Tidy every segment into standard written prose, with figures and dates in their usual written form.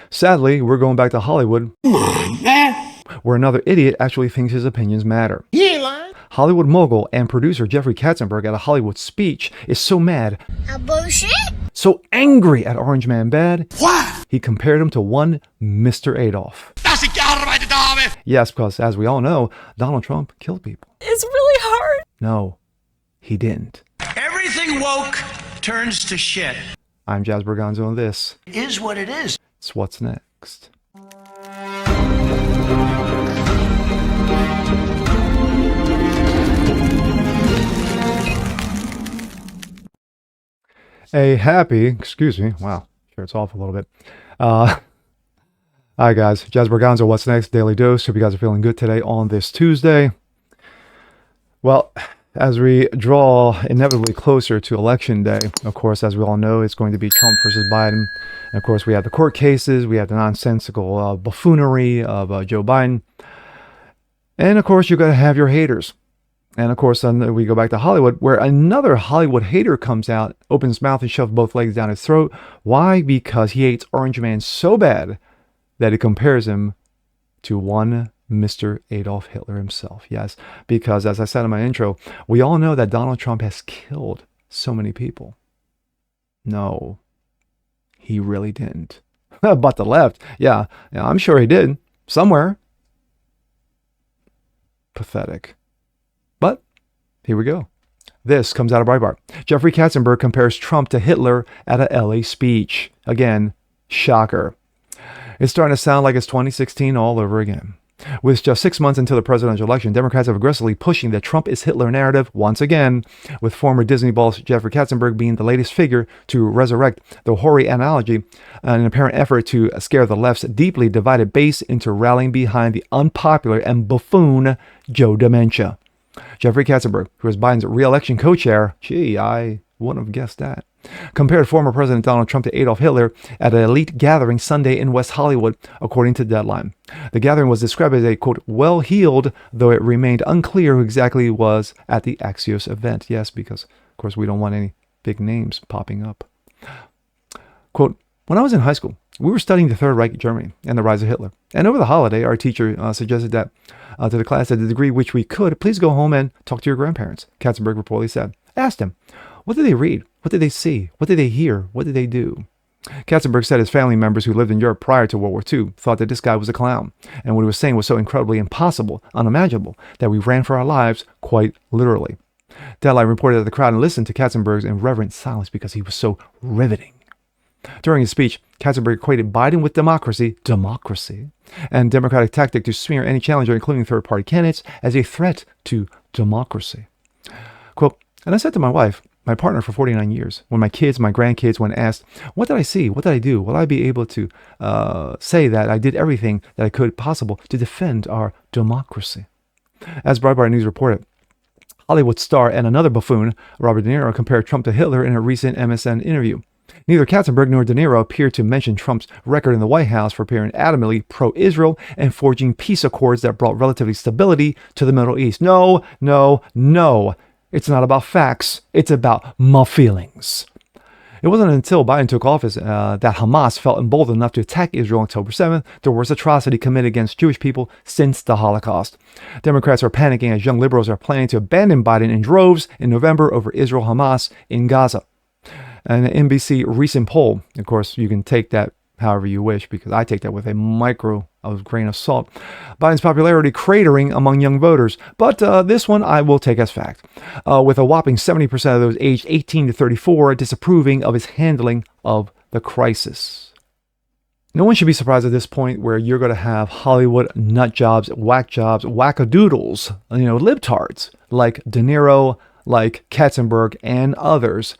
Sadly, we're going back to Hollywood, Come on, man. where another idiot actually thinks his opinions matter. He ain't lying. Hollywood mogul and producer Jeffrey Katzenberg at a Hollywood speech is so mad, Bullshit? so angry at Orange Man Bad, Why? he compared him to one Mr. Adolf. Das ist gearbeitet, Dame. Yes, because as we all know, Donald Trump killed people. It's really hard. No, he didn't. Everything woke turns to shit. I'm Jazz Berganzo, and this It is what it is. is What's Next. Wow, sure, it's off a little bit. Hi guys, Jazz Berganzo, What's Next, Daily Dose. Hope you guys are feeling good today on this Tuesday. Well, as we draw inevitably closer to Election Day, of course, as we all know, it's going to be Trump versus Biden. And of course, we have the court cases, we have the nonsensical buffoonery of Joe Biden. And of course, you're going to have your haters. And of course, then we go back to Hollywood, where another Hollywood hater comes out, opens his mouth and shoves both legs down his throat. Why? Because he hates Orange Man so bad that he compares him to one Mr. Adolf Hitler himself. Yes, because as I said in my intro, we all know that Donald Trump has killed so many people. No, he really didn't. But the left, yeah, I'm sure he did. Somewhere. Pathetic. But here we go. This comes out of Breitbart. Jeffrey Katzenberg compares Trump to Hitler at a LA speech. Again, shocker. It's starting to sound like it's 2016 all over again. With just 6 months until the presidential election, Democrats are aggressively pushing the Trump is Hitler narrative once again, with former Disney boss Jeffrey Katzenberg being the latest figure to resurrect the hoary analogy in an apparent effort to scare the left's deeply divided base into rallying behind the unpopular and buffoon Joe Dementia. Jeffrey Katzenberg, who is Biden's re-election co-chair, gee, I wouldn't have guessed that, compared former President Donald Trump to Adolf Hitler at an elite gathering Sunday in West Hollywood, according to Deadline. The gathering was described as a, quote, well-heeled, though it remained unclear who exactly was at the Axios event. Yes, because, of course, we don't want any big names popping up. Quote, when I was in high school, we were studying the Third Reich Germany and the rise of Hitler. And over the holiday, our teacher suggested that to the class, at the degree which we could, please go home and talk to your grandparents, Katzenberg reportedly said. I asked him, what did they read? What did they see? What did they hear? What did they do? Katzenberg said his family members who lived in Europe prior to World War II thought that this guy was a clown, and what he was saying was so incredibly impossible, unimaginable, that we ran for our lives, quite literally. Deadline reported that the crowd listened to Katzenberg's in reverent silence because he was so riveting. During his speech, Katzenberg equated Biden with democracy, and Democratic tactic to smear any challenger, including third-party candidates, as a threat to democracy. Quote, and I said to my wife, my partner for 49 years, when my kids, my grandkids, when asked, what did I see? What did I do? Will I be able to say that I did everything that I could possible to defend our democracy? As Breitbart News reported, Hollywood star and another buffoon, Robert De Niro, compared Trump to Hitler in a recent MSN interview. Neither Katzenberg nor De Niro appeared to mention Trump's record in the White House for appearing adamantly pro-Israel and forging peace accords that brought relatively stability to the Middle East. No. It's not about facts. It's about my feelings. It wasn't until Biden took office that Hamas felt emboldened enough to attack Israel on October 7th, the worst atrocity committed against Jewish people since the Holocaust. Democrats are panicking as young liberals are planning to abandon Biden in droves in November over Israel-Hamas in Gaza. An NBC recent poll, of course, you can take that however you wish, because I take that with a micro of grain of salt. Biden's popularity cratering among young voters, but this one I will take as fact, with a whopping 70% of those aged 18 to 34 disapproving of his handling of the crisis. No one should be surprised at this point where you're going to have Hollywood nut jobs, wackadoodles, libtards like De Niro, like Katzenberg, and others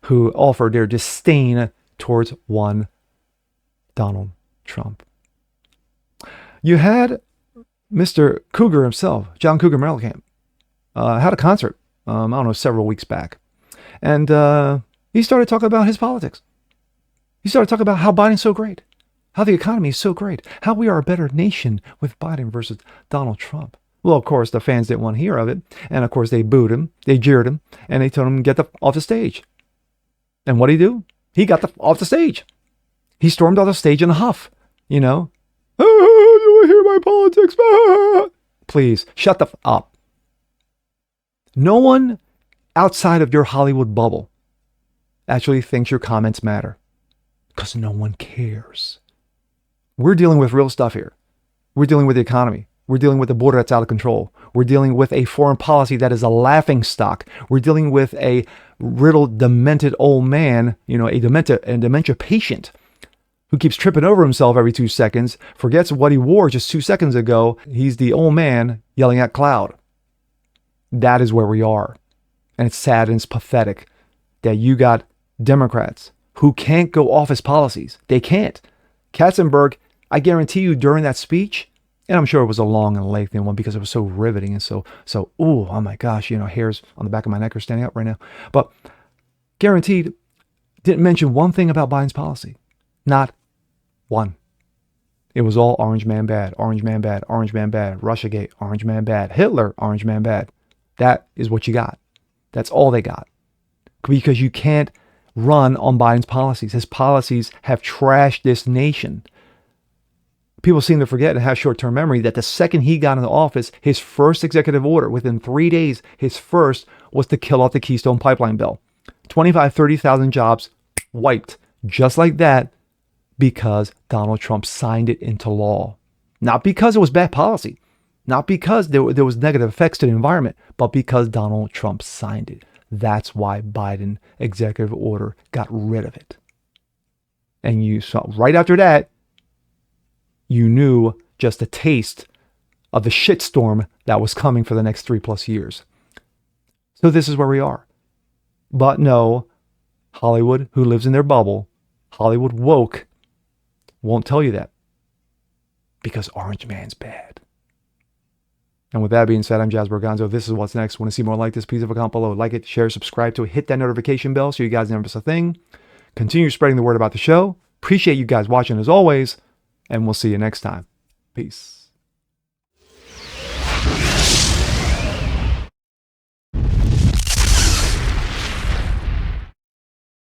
who offer their disdain towards one Donald Trump. You had Mr. Cougar himself, John Cougar Mellencamp, had a concert, several weeks back. And he started talking about his politics. He started talking about how Biden's so great, how the economy is so great, how we are a better nation with Biden versus Donald Trump. Well, of course, the fans didn't want to hear of it. And of course, they booed him, they jeered him, and they told him to get off the stage. And what did he do? He got off the stage. He stormed off the stage in a huff. You know? "Ah, you want to hear my politics? Ah." Please, shut the up. No one outside of your Hollywood bubble actually thinks your comments matter. Because no one cares. We're dealing with real stuff here. We're dealing with the economy. We're dealing with a border that's out of control. We're dealing with a foreign policy that is a laughing stock. We're dealing with a riddled, demented old man, a dementia patient who keeps tripping over himself every 2 seconds, forgets what he wore just 2 seconds ago. He's the old man yelling at cloud. That is where we are. And it's sad and it's pathetic that you got Democrats who can't go off his policies. They can't. Katzenberg, I guarantee you during that speech, and I'm sure it was a long and lengthy one because it was so riveting and oh my gosh, hairs on the back of my neck are standing up right now. But guaranteed, didn't mention one thing about Biden's policy. Not one. It was all orange man bad, orange man bad, orange man bad, Russiagate, orange man bad, Hitler, orange man bad. That is what you got. That's all they got. Because you can't run on Biden's policies. His policies have trashed this nation. People seem to forget and have short-term memory that the second he got into office, his first executive order, within 3 days, his first was to kill off the Keystone Pipeline bill. 25, 30,000 jobs wiped just like that because Donald Trump signed it into law. Not because it was bad policy, not because there was negative effects to the environment, but because Donald Trump signed it. That's why Biden executive order got rid of it. And you saw right after that, you knew just a taste of the shitstorm that was coming for the next 3+ years. So this is where we are. But no, Hollywood, who lives in their bubble, Hollywood woke, won't tell you that. Because Orange Man's bad. And with that being said, I'm Jazz Berganzo. This is What's Next. Want to see more like this? Please leave a comment below. Like it, share, subscribe to it. Hit that notification bell so you guys never miss a thing. Continue spreading the word about the show. Appreciate you guys watching as always. And we'll see you next time. Peace.